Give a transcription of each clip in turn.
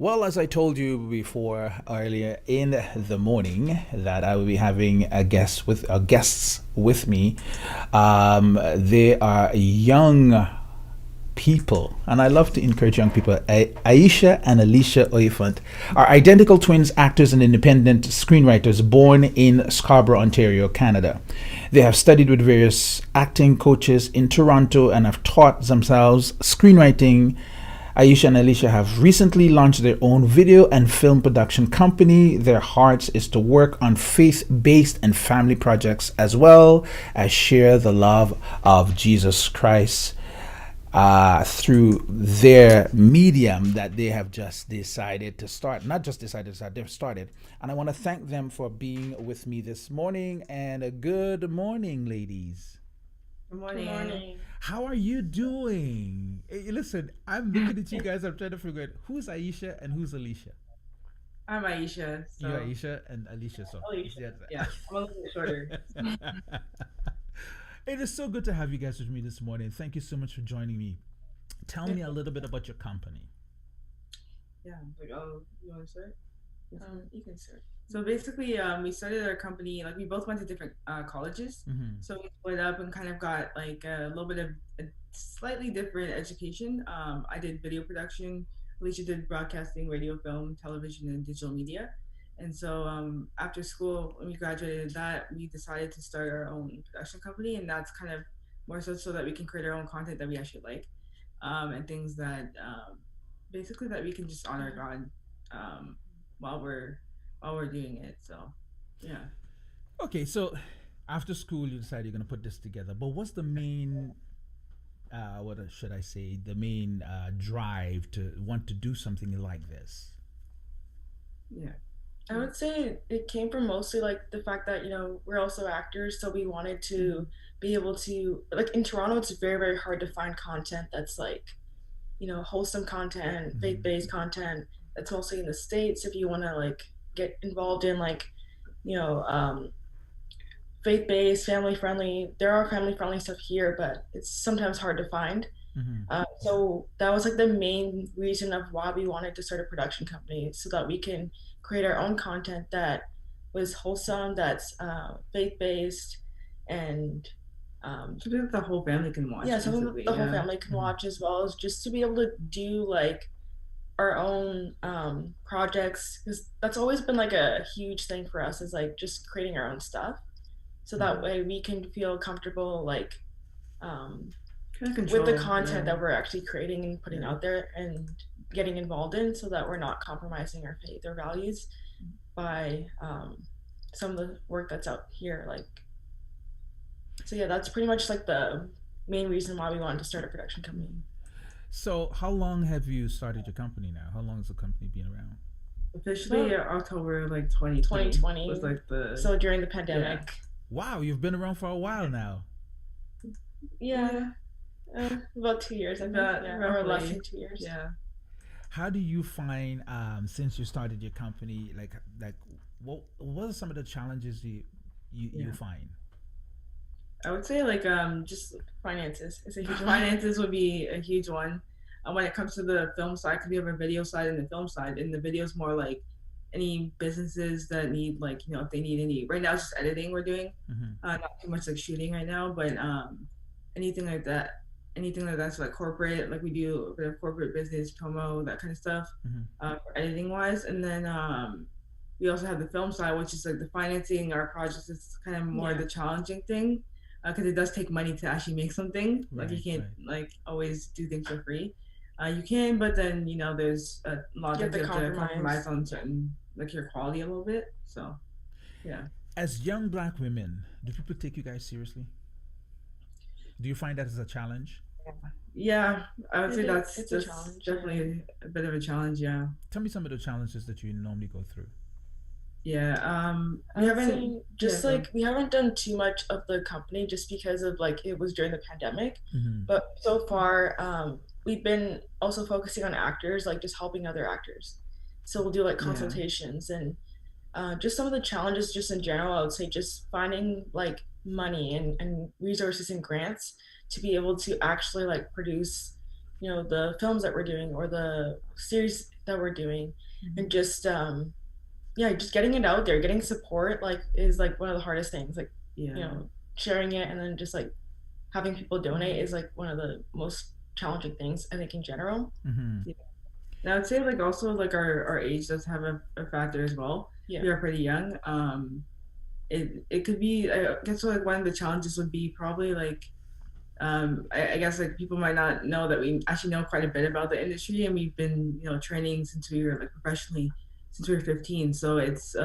Well, as I told you before earlier in the morning, that I will be having a guest with guests with me. They are young people, and I love to encourage young people. Aisha and Alisha Oliphant are identical twins, actors, and independent screenwriters born in Scarborough, Ontario, Canada. They have studied with various acting coaches in Toronto and have taught themselves screenwriting. Aisha and Alicia have recently launched their own video and film production company. Their hearts is to work on faith based and family projects as well as share the love of Jesus Christ through their medium that they have just decided to start. Not just decided to start, they've started. And I want to thank them for being with me this morning. And a good morning, ladies. Good Good morning. morning. How are you doing? Hey, listen, I'm looking at you guys. I'm trying to figure out who's Aisha and who's Alicia. I'm Aisha. You're So Aisha and Alicia. So, Alicia. yes. yeah, I'm a little bit shorter. It is so good to have you guys with me this morning. Thank you so much for joining me. Tell me a little bit about your company. Yeah. Like, oh, you want to start? You can start. So basically, we started our company. Like we both went to different colleges, Mm-hmm. so we split up and kind of got like a little bit of a slightly different education. I did video production. Alicia did broadcasting, radio, film, television, and digital media. And so after school, when we graduated that, we decided to start our own production company, and that's kind of more so that we can create our own content that we actually like, and things that basically that we can just honor God um, while we're doing it. So yeah. Okay, so after school, you decide you're going to put this together. But what's the main, what should I say, the main drive to want to do something like this? Yeah. I would say it came from mostly like the fact that, we're also actors, so we wanted to be able to, like in Toronto, it's very, very hard to find content that's like, wholesome content, Mm-hmm. faith-based content that's mostly in the States. If you want to like get involved in like, you know, um, faith-based, family-friendly, there are family-friendly stuff here, but it's sometimes hard to find. Mm-hmm. So that was like the main reason of why we wanted to start a production company so that we can create our own content that was wholesome, that's faith based, and Something that the whole family can watch, yeah, something that basically. the whole Yeah. family can Mm-hmm. watch, as well as just to be able to do like our own projects, because that's always been like a huge thing for us, is like just creating our own stuff so that Mm-hmm. way we can feel comfortable like um, Kind of with the control. content Yeah. that we're actually creating and putting Yeah. out there and getting involved in, so that we're not compromising our faith or values by some of the work that's out here. Like, so yeah, that's pretty much like the main reason why we wanted to start a production company. So, how long have you started your company now? How long has the company been around? Officially, About October like 2020 was 2020, like the so during the yeah. pandemic. Wow, you've been around for a while now. Yeah, Yeah. about 2 years, I think. About Yeah, or less roughly. than 2 years. Yeah. How do you find since you started your company, like what are some of the challenges you Yeah. find? I would say like just Finances is a huge one. finances would be a huge one. When it comes to the film side, because we have a video side and the film side, and the video is more like any businesses that need like if they need any. Right now, it's just editing we're doing, Mm-hmm. not too much like shooting right now, but anything like that, anything like that's like corporate, like we do a bit of corporate business, promo, that kind of stuff, Mm-hmm. for editing wise, and then we also have the film side, which is like the financing our projects is kind of more Yeah. the challenging thing because it does take money to actually make something. Like you Right, can't right. like always do things for free. You can, but then there's a lot You of have to times you have to compromise. compromise on certain like your quality a little bit. So yeah, As young black women, do people take you guys seriously? Do you find that as a challenge? yeah, I would say It's a that's challenge. Yeah. definitely a bit of a challenge. Yeah, Tell me some of the challenges that you normally go through. yeah. I We would haven't. say Yeah, just go. like we haven't done too much of the company just because of like it was during the pandemic. Mm-hmm. But so far, we've been also focusing on actors, like just helping other actors. So we'll do like Yeah, consultations and just some of the challenges just in general. I would say just finding like money and resources and grants to be able to actually like produce, the films that we're doing or the that we're doing, and just just getting it out there, getting support like is like one of the hardest things. Like sharing it and then just like having people donate is like one of the most challenging things I think in general. Yeah. And I would say like also like our age does have a factor as well. We are pretty young. It could be, I guess like one of the challenges would be probably like I guess like people might not know that we actually know quite a bit about the industry, and we've been training since we were like professionally since we were 15. So it's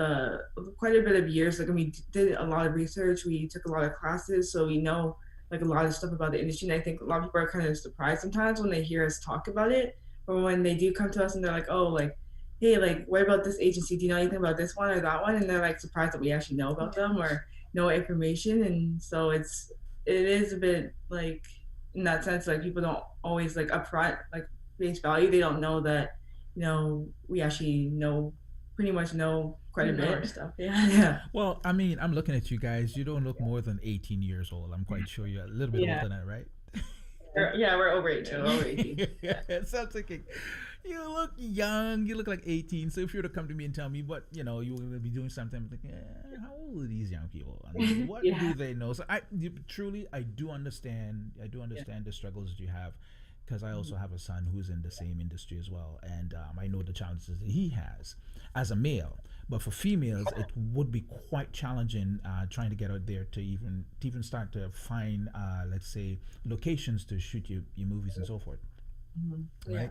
quite a bit of years. Like, and we did a lot of research. We took a lot of classes, so we know like a lot of stuff about the industry. And I think a lot of people are kind of surprised sometimes when they hear us talk about it, or when they do come to us and they're like, oh, like, hey, like, what about this agency? Do you know anything about this one or that one? And they're like surprised that we actually know about them or know information. And so it is a bit like, in that sense, like people don't always like upfront, like face value. They don't know that, we actually pretty much know quite a bit of stuff. Yeah. Well, I mean, I'm looking at you guys. You don't look more than 18 years old. I'm quite sure you're a little bit older than that, right? We're over 18. We're over 18. So I'm thinking, you look young. You look like 18. So if you were to come to me and tell me what, you were going to be doing something, I'm like, how old are these young people? I mean, what do they know? So I do understand. I do understand the struggles that you have, because I also have a son who's in the same industry as well, and I know the challenges that he has as a male. But for females, it would be quite challenging trying to get out there to even start to find, let's say, locations to shoot your movies and so forth. Mm-hmm. Right?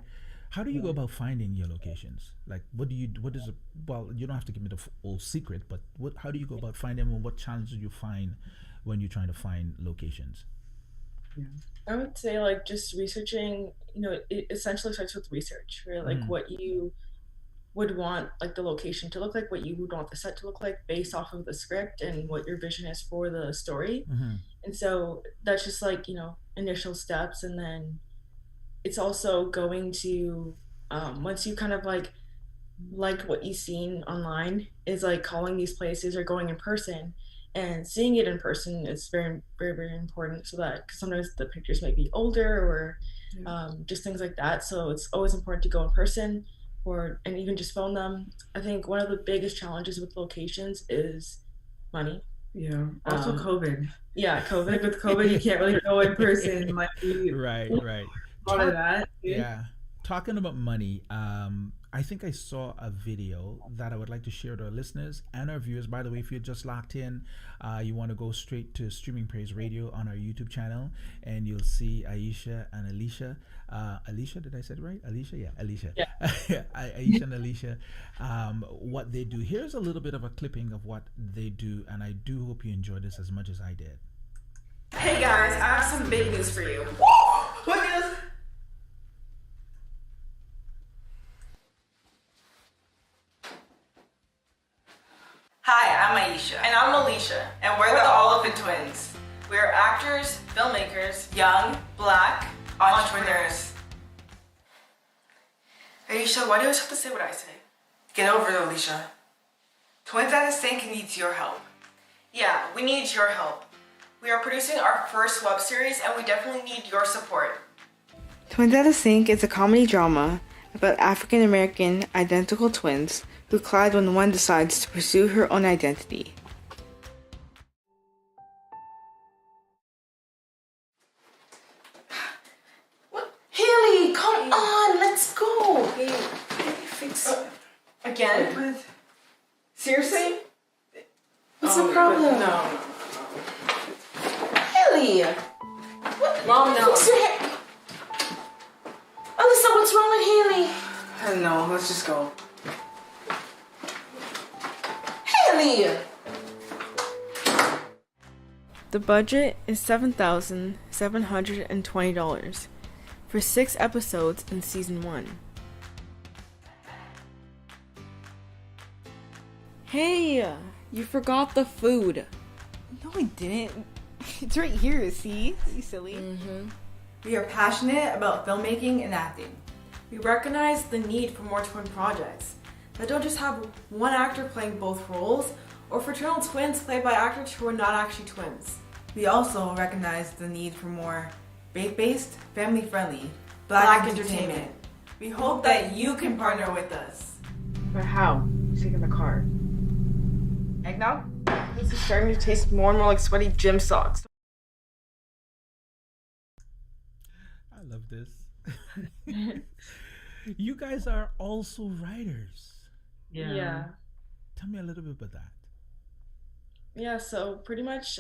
How do you go about finding your locations? Like, well, you don't have to give me the whole secret, but how do you go about finding them, and what challenges do you find when you're trying to find locations? Yeah. I would say like just researching, it essentially starts with research, right? Like what you would want like the location to look like, what you would want the set to look like based off of the script and what your vision is for the story. Mm-hmm. And so that's just like, initial steps. And then it's also going to, once you kind of like what you've seen online, is like calling these places or going in person and seeing it in person is very, very, very important, so that, because sometimes the pictures might be older or just things like that. So it's always important to go in person and even just phone them. I think one of the biggest challenges with locations is money. Yeah. Also COVID. Yeah, COVID. Like with COVID, you can't really go in person. Like right. A lot of that. Yeah. Talking about money, I think I saw a video that I would like to share to our listeners and our viewers. By the way, if you're just locked in, you want to go straight to Streaming Praise Radio on our YouTube channel, and you'll see Aisha and Alisha. Alisha, did I say it right? Alisha? Yeah, Alisha. Yeah. Aisha and Alisha, what they do. Here's a little bit of a clipping of what they do, and I do hope you enjoyed this as much as I did. Hey guys, I have some big news for you. What is? Hi, I'm Aisha. And I'm Alisha. And we're the Oliphant twins. We're actors, filmmakers, young, black, entrepreneurs. Aisha, why do I always have to say what I say? Get over it, Alisha. Twins at a Sink needs your help. Yeah, we need your help. We are producing our first web series, and we definitely need your support. Twins at a Sink is a comedy drama about African American identical twins who collide when one decides to pursue her own identity. What? Haley, come on, let's go. Hey, fix it. Again? What? Seriously? What's the problem? No. Haley! What? Mom, no. Fix your hair. Alyssa, what's wrong with Haley? I don't know. Let's just go. Haley! The budget is $7,720 for 6 episodes in season 1. Hey, you forgot the food. No, I didn't. It's right here, see? You silly. Mm-hmm. We are passionate about filmmaking and acting. We recognize the need for more twin projects that don't just have one actor playing both roles, or fraternal twins played by actors who are not actually twins. We also recognize the need for more faith-based, family-friendly, Black entertainment. We hope that you can partner with us. But how? He's taking the car. Eggnog? This is starting to taste more and more like sweaty gym socks. I love this. You guys are also writers. Yeah. Tell me a little bit about that. Yeah, so pretty much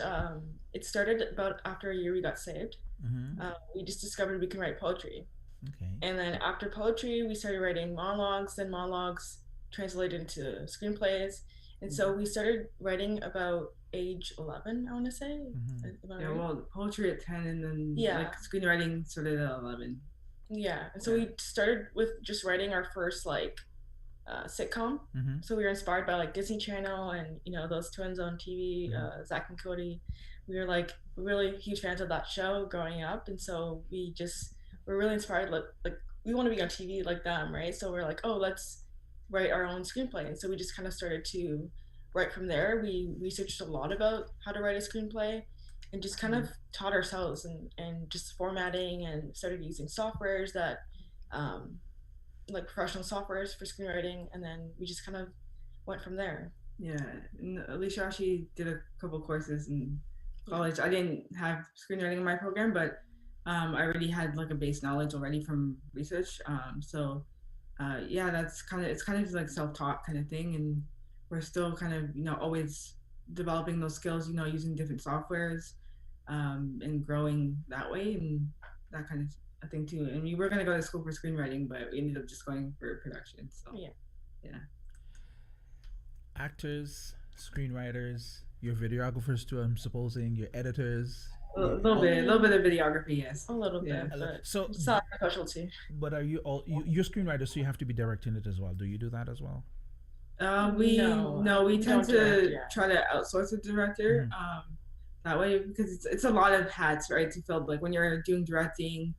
it started about after a year we got saved. Mm-hmm. We just discovered we can write poetry. Okay. And then after poetry, we started writing monologues, then monologues translated into screenplays. And so we started writing about age 11, I want to say. Mm-hmm. Am I Yeah, right? well, poetry at 10 and then Yeah. like screenwriting started at 11. Yeah, and so we started with just writing our first like sitcom. Mm-hmm. So we were inspired by like Disney Channel and those twins on TV, Zach and Cody. We were like really huge fans of that show growing up, and so we just were really inspired. Like we want to be on TV like them, right? So we're like, oh, let's write our own screenplay. And so we just kind of started to write from there. We researched a lot about how to write a screenplay and just kind of taught ourselves and just formatting and started using softwares that like professional softwares for screenwriting, and then we just kind of went from there. Yeah, and Alisha actually did a couple courses in college. I didn't have screenwriting in my program, but I already had like a base knowledge already from research. Yeah, it's kind of like self-taught kind of thing, and we're still kind of always developing those skills, using different softwares, and growing that way, and that kind of thing too. And we were gonna go to school for screenwriting, but we ended up just going for production. So yeah. Actors, screenwriters, your videographers too, I'm supposing, your editors. A little bit of videography, yes. A little bit, Yeah. but So, it's not our specialty. but are you all you're screenwriters, so you have to be directing it as well? Do you do that as well? We we tend don't to direct, yeah. try to outsource a director. That way, because it's a lot of hats, right, to fill. Like when you're doing directing,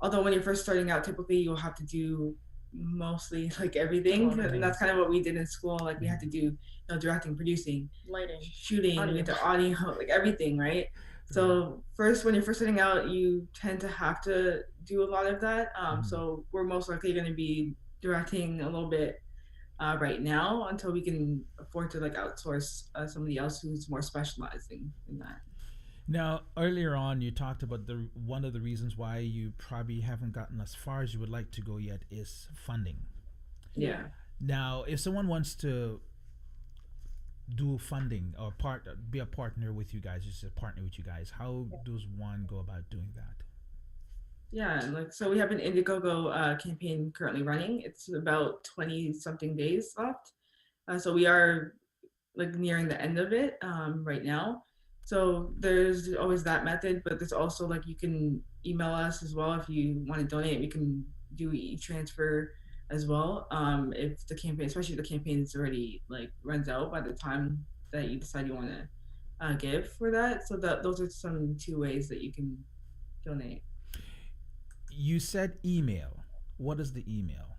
although when you're first starting out, typically you'll have to do mostly like everything, and that's kind of what we did in school. Like we had to do directing, producing, Lighting, shooting, audio. with the audio, like everything, right? So first, when you're first starting out, you tend to have to do a lot of that. So we're most likely going to be directing a little bit right now until we can afford to like outsource somebody else who's more specialized in that. Now, earlier on, you talked about one of the reasons why you probably haven't gotten as far as you would like to go yet is funding. Yeah. Now, if someone wants to do funding or be a partner with you guys, just a partner with you guys, how does one go about doing that? Yeah, like so we have an Indiegogo campaign currently running. It's about 20 something days left. So we are like nearing the end of it right now. So there's always that method, but there's also like you can email us as well if you want to donate. We can do e-transfer as well. If the campaign, especially if the campaign is already like runs out by the time that you decide you want to give for that. So those are some two ways that you can donate. You said email. What is the email?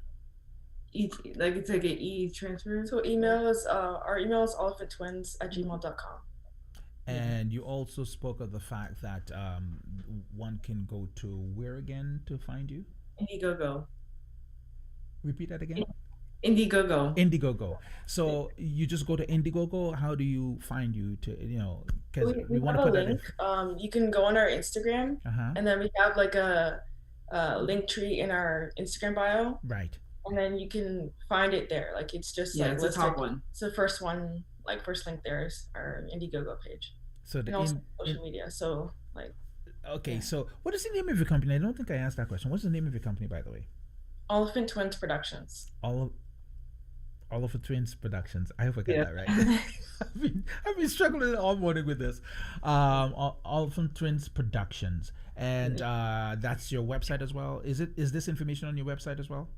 Like it's like an e-transfer. So email is our email is oliphantTwins@gmail.com. And you also spoke of the fact that one can go to where again to find you? Indiegogo. Repeat that again. Indiegogo. Indiegogo. So you just go to Indiegogo. How do you find you to because We want have to a put link. You can go on our Instagram, and then we have like a link tree in our Instagram bio, right, and then you can find it there. Like it's just Yeah, like it's the listed. top one. It's the first one, like first link there is our Indiegogo page, so and also social media. So like okay, so what is the name of your company? I don't think I asked that question. What's the name of your company, by the way? Oliphant Twins Productions. Oliphant Twins Productions. I hope I got that right. I've been struggling all morning with this. Oliphant Twins Productions, and that's your website as well. Is this information on your website as well?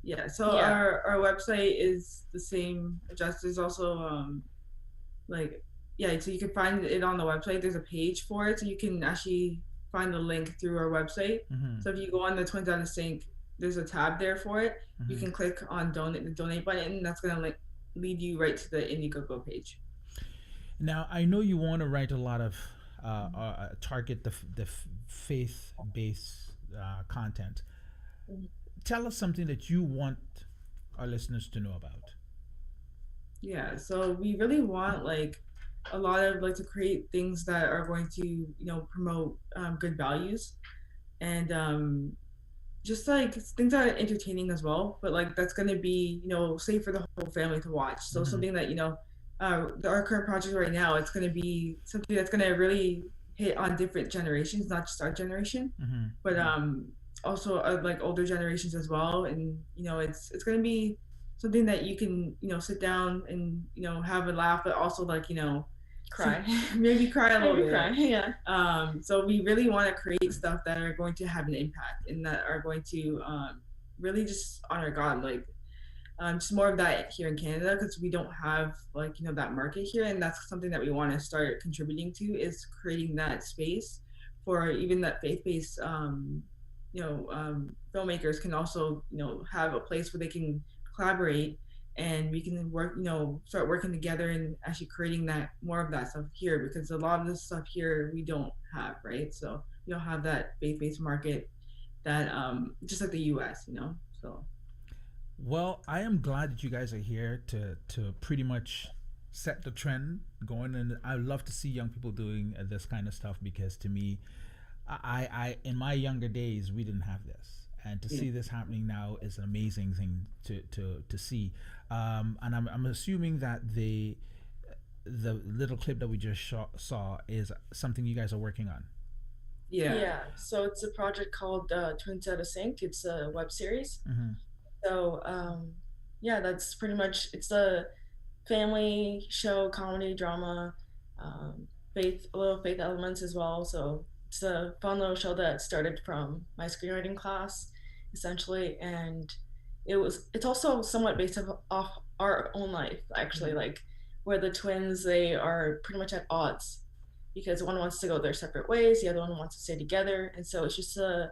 Yeah. So our website is the same address. There's also so you can find it on the website. There's a page for it, so you can actually find the link through our website. So if you go on the Twins Out of Sync, there's a tab there for it. You can click on the donate button, and that's gonna lead you right to the Indiegogo page. Now I know you want to write a lot of target the faith-based content. tell us something that you want our listeners to know about. Yeah, so we really want like a lot of like to create things that are going to promote good values and just like things that are entertaining as well, but like that's going to be safe for the whole family to watch. So something that our current project right now, it's going to be something that's going to really hit on different generations, not just our generation, but also like older generations as well. And it's going to be something that you can sit down and have a laugh, but also like Cry. maybe cry a little Maybe bit. cry, yeah. So we really want to create stuff that are going to have an impact and that are going to really just honor God, like just more of that here in Canada, because we don't have like that market here, and that's something that we want to start contributing to, is creating that space for even that faith-based filmmakers can also have a place where they can collaborate, and we can work start working together and actually creating that more of that stuff here, because a lot of this stuff here we don't have, right? So we don't have that faith-based market that just like the US, so. Well, I am glad that you guys are here to pretty much set the trend going, and I love to see young people doing this kind of stuff, because to me, I in my younger days we didn't have this, and to see this happening now is an amazing thing to see. And I'm assuming that the little clip that we just saw is something you guys are working on. Yeah. So it's a project called Twins Out of Sync. It's a web series. So that's pretty much, it's a family show, comedy, drama, a little faith elements as well. So it's a fun little show that started from my screenwriting class, essentially, and it's also somewhat based off our own life, actually, like where the twins, they are pretty much at odds, because one wants to go their separate ways, the other one wants to stay together, and so it's just a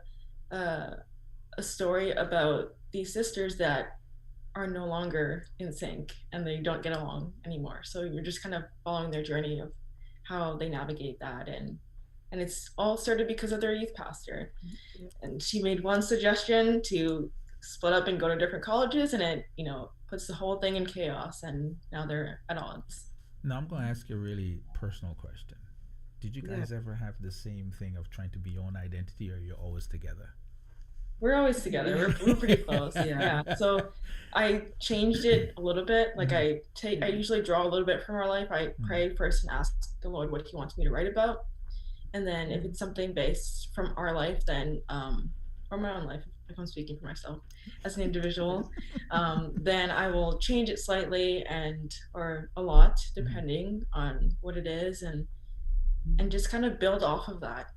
story about these sisters that are no longer in sync and they don't get along anymore. So you're just kind of following their journey of how they navigate that, and it's all started because of their youth pastor. And she made one suggestion to split up and go to different colleges, and it puts the whole thing in chaos, and now they're at odds. Now I'm going to ask you a really personal question. Did you guys ever have the same thing of trying to be your own identity, or you're always together? We're always together. We're pretty close. Yeah. So I changed it a little bit. Like I usually draw a little bit from our life. I pray first and ask the Lord what He wants me to write about, and then if it's something based from our life, then or my own life, if I'm speaking for myself as an individual, then I will change it slightly or a lot, depending on what it is, and just kind of build off of that.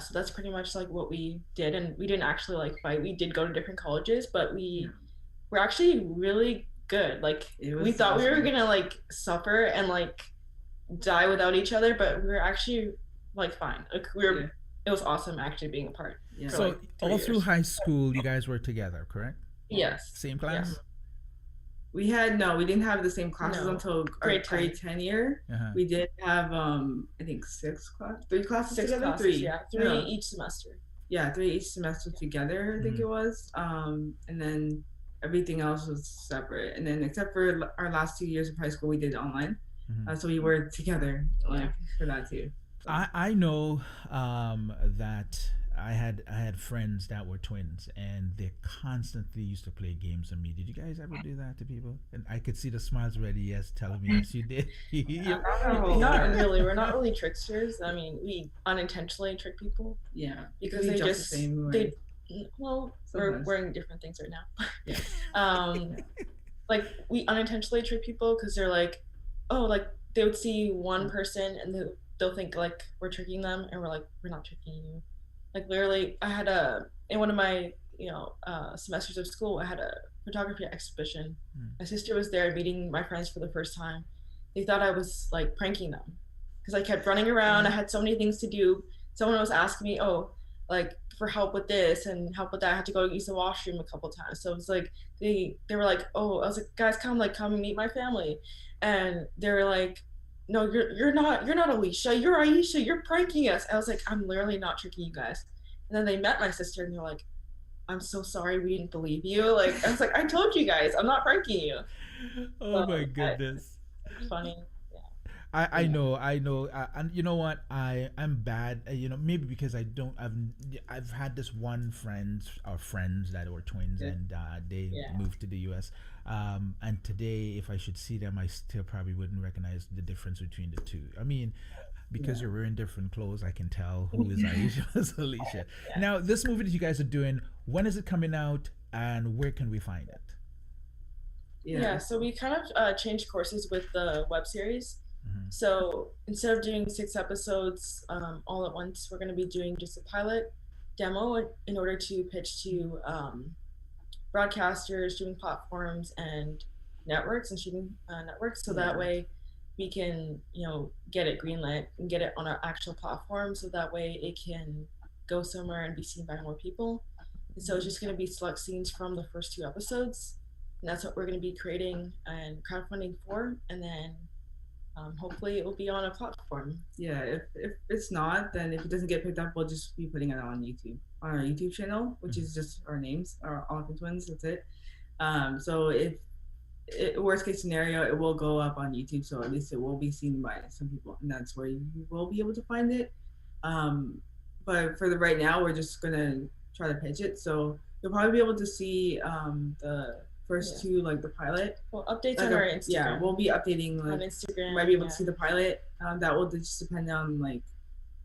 So that's pretty much like what we did. And we didn't actually like fight. We did go to different colleges, but we were actually really good. Like we thought we were gonna like suffer and like die without each other, but we were actually like fine. Like it was awesome actually being apart. Yeah. So like all through high school, you guys were together, correct? Yes. Same class? Yes. We didn't have the same classes until our grade 10 year. We did have I think 3 classes together. Three each semester. Yeah, 3 each semester together, I think it was. And then everything else was separate. And then except for our last 2 years of high school, we did online. So we were together for that too. So. I know that I had friends that were twins, and they constantly used to play games on me. Did you guys ever do that to people? And I could see the smiles already. Yes, telling me yes, you did. Not really. We're not really tricksters. I mean, we unintentionally trick people. Yeah, because they just we're wearing different things right now. Yeah. Like we unintentionally trick people because they're like, oh, like they would see one person and they'll think like we're tricking them, and we're like, we're not tricking you. Like literally, I had in one of my semesters of school, I had a photography exhibition. My sister was there meeting my friends for the first time. They thought I was like pranking them because I kept running around. I had so many things to do. Someone was asking me, like for help with this and help with that. I had to go use the washroom a couple times. So it was like they were like, I was like, guys, come and meet my family. And they were like, no, you're not Alisha, you're Aisha, you're pranking us. I was like, I'm literally not tricking you guys. And then they met my sister and they're like, I'm so sorry we didn't believe you. Like I was like, I told you guys, I'm not pranking you. Oh So my goodness. it's funny. Yeah. I know, and you know what? I'm bad. Maybe because I've had this one friends that were twins, Yeah. and they Yeah. moved to the U.S. And today, if I should see them, I still probably wouldn't recognize the difference between the two. I mean, because Yeah. you're wearing different clothes, I can tell who is Aisha, who's Alicia. Yeah. Now, this movie that you guys are doing, when is it coming out, and where can we find it? Yeah, so we kind of changed courses with the web series. Mhm. So instead of doing 6 episodes all at once, we're going to be doing just a pilot demo in order to pitch to broadcasters, streaming platforms, and networks and streaming networks. So that way we can, get it greenlit and get it on our actual platform. So that way it can go somewhere and be seen by more people. And so it's just going to be select scenes from the first 2 episodes. And that's what we're going to be creating and crowdfunding for. And then hopefully it will be on a platform. Yeah, if it's not, then if it doesn't get picked up, we'll just be putting it on YouTube, on our YouTube channel, which is just our names, our Oliphant Twins. That's it. So if worst case scenario, it will go up on YouTube, so at least it will be seen by some people, and that's where you will be able to find it. But for the right now, we're just gonna try to pitch it. So you'll probably be able to see the first two, like the pilot. Well, updates on our Instagram. Yeah, we'll be updating on like Instagram. you might be able to see the pilot. That will just depend on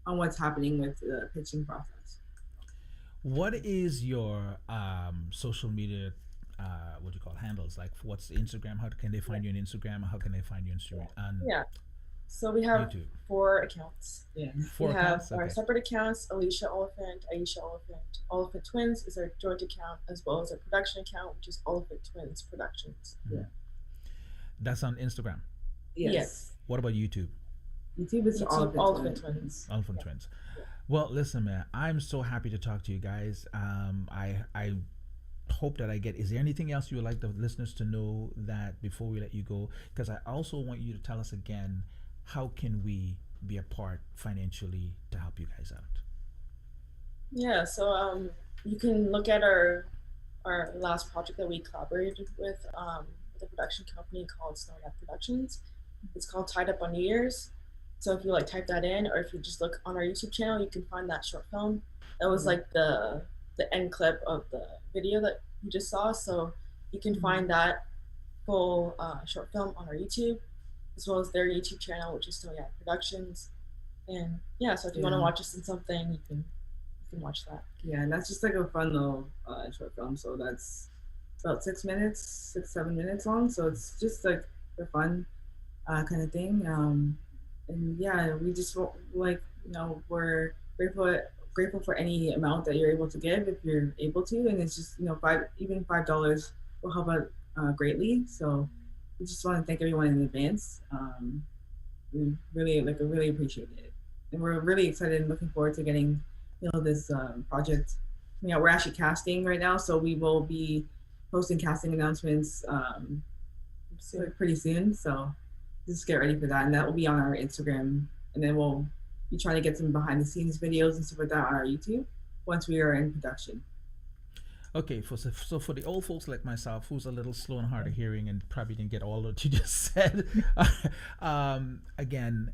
on what's happening with the pitching process. What is your social media what do you call handles? Like what's the Instagram? How can they find you on Instagram? How can they find you on Instagram? Yeah. So we have YouTube. 4 accounts. Yeah. Four we accounts? have our Okay. separate accounts, Alisha Oliphant, Aisha Oliphant. Oliphant Twins is our joint account, as well as our production account, which is Oliphant Twins Productions. Yeah. That's on Instagram. Yes. What about YouTube? YouTube is YouTube, Oliphant Twins. Twins. Oliphant Twins. Well, listen, man, I'm so happy to talk to you guys. I hope that I get. Is there anything else you would like the listeners to know that before we let you go? Because I also want you to tell us again, how can we be a part financially to help you guys out? Yeah, so you can look at our last project that we collaborated with a production company called Snowcat Productions. It's called Tied Up on New Year's. So if you type that in, or if you just look on our YouTube channel, you can find that short film. That was like the end clip of the video that you just saw. So you can find that full short film on our YouTube, as well as their YouTube channel, which is Snowcat Productions. And yeah, so if you want to watch us in something, you can watch that. Yeah, and that's just like a fun little short film. So that's about 6 minutes, 7 minutes long. So it's just like for fun kind of thing. And yeah, we just we're grateful for any amount that you're able to give if you're able to, and it's just even $5 will help out greatly. So we just want to thank everyone in advance. We really appreciate it, and we're really excited and looking forward to getting this project. We're actually casting right now, so we will be posting casting announcements pretty soon. So just get ready for that, and that will be on our Instagram, and then we'll be trying to get some behind the scenes videos and stuff like that on our YouTube once we are in production. Okay, so for the old folks like myself, who's a little slow and hard of hearing and probably didn't get all that you just said, again,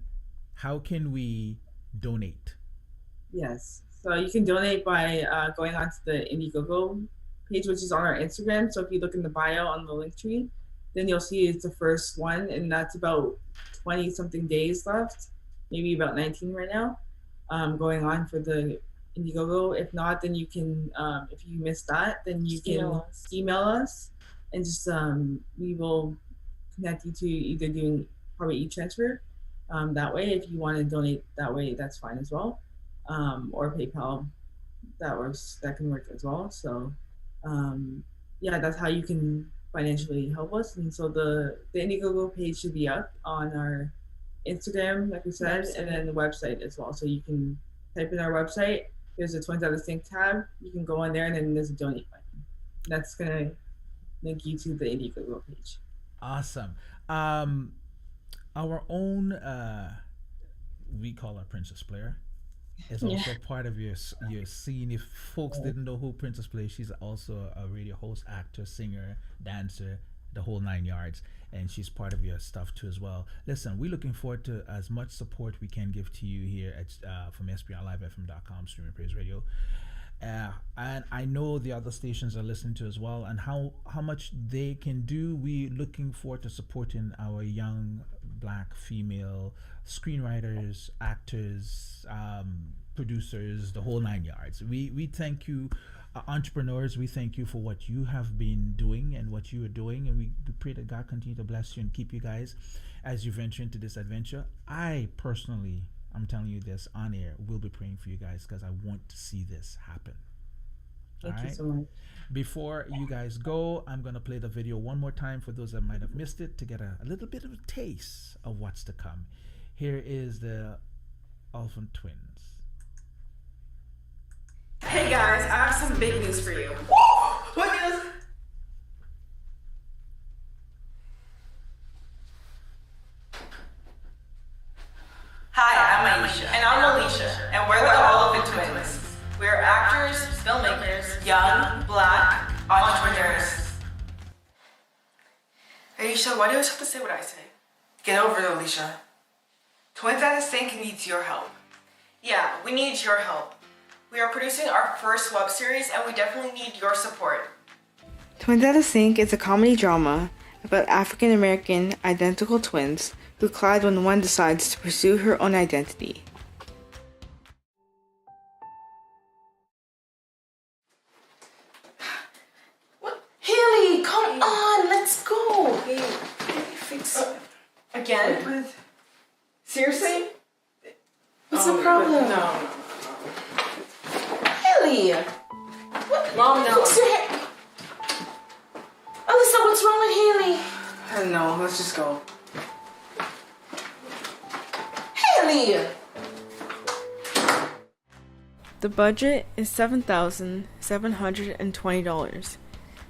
how can we donate? Yes, so you can donate by going onto the Indiegogo page, which is on our Instagram. So if you look in the bio on the link tree, then you'll see it's the first one, and that's about 20 something days left, maybe about 19 right now, going on for the Indiegogo. If not, then you can, if you missed that, then you can email us, and just we will connect you to either doing probably e-transfer that way. If you want to donate that way, that's fine as well, or PayPal, that can work as well. So yeah, that's how you can financially help us. And so the Indiegogo page should be up on our Instagram, like we said, and then the website as well. So you can type in our website. There's a Twins Out of Sync tab. You can go on there, and then there's a donate button. That's gonna link you to the Indiegogo page. Awesome. Our own, we call our princess player, is Yeah. also a part of your scene. If folks didn't know who Princess plays, she's also a radio host, actor, singer, dancer, the whole 9 yards, and she's part of your stuff too as well. Listen, we're looking forward to as much support we can give to you here at from SPRLiveFM.com, Streaming Praise Radio. And I know the other stations are listening to as well, and how much they can do. We looking forward to supporting our young black female screenwriters, actors, producers, the whole 9 yards. We thank you, entrepreneurs. We thank you for what you have been doing and what you are doing, and we pray that God continue to bless you and keep you guys as you venture into this adventure. I personally, I'm telling you this on air, will be praying for you guys because I want to see this happen. Thank All you right? so much. Before you guys go, I'm going to play the video one more time for those that might have missed it to get a little bit of a taste of what's to come. Here is the Oliphant Twins. Hey guys, I have some big news for you. What news? Hi, I'm Aisha. And I'm Alisha. And we're the Oliphant Twins. We're actors, filmmakers, young, black, entrepreneurs. Aisha, why do I always have to say what I say? Get over it, Alisha. Twins at a Sink needs your help. Yeah, we need your help. We are producing our first web series and we definitely need your support. Twins at a Sink is a comedy drama about African American identical twins who collide when one decides to pursue her own identity. What? Haley, come on, let's go. Hey, fix it. Again? Seriously? What's the problem? No. Haley! What? Mom, no. Fix your hair. Alyssa, what's wrong with Haley? I don't know. Let's just go. Haley! The budget is $7,720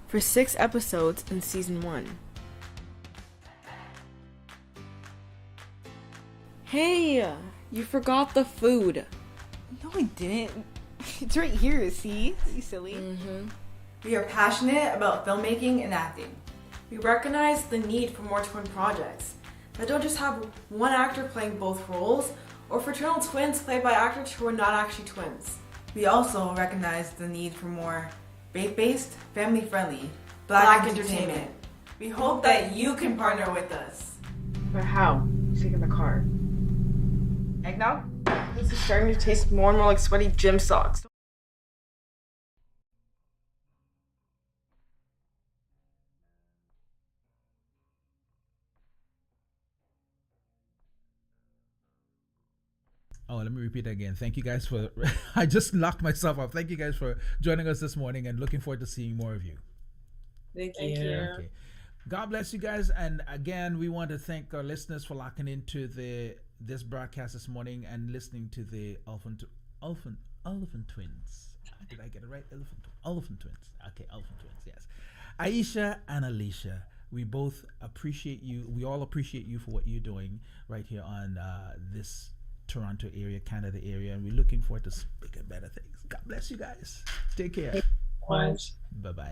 for 6 episodes in season 1. Hey, you forgot the food. No, I didn't. It's right here, see? You silly. We are passionate about filmmaking and acting. We recognize the need for more twin projects that don't just have one actor playing both roles or fraternal twins played by actors who are not actually twins. We also recognize the need for more faith-based, family-friendly, black entertainment. We hope that you can partner with us. But how? Take in the car. Eggnog? This is starting to taste more and more like sweaty gym socks. Oh, let me repeat that again. Thank you guys for, I just locked myself up. Thank you guys for joining us this morning and looking forward to seeing more of you. Thank Thank you. you. Okay. God bless you guys. And again, we want to thank our listeners for locking into this broadcast this morning and listening to the Elephant Twins. Did I get it right? Elephant Twins. Okay, Elephant Twins, yes. Aisha and Alisha, we both appreciate you. We all appreciate you for what you're doing right here on this Toronto area, Canada area, and we're looking forward to bigger and better things. God bless you guys. Take care. Much. Bye-bye.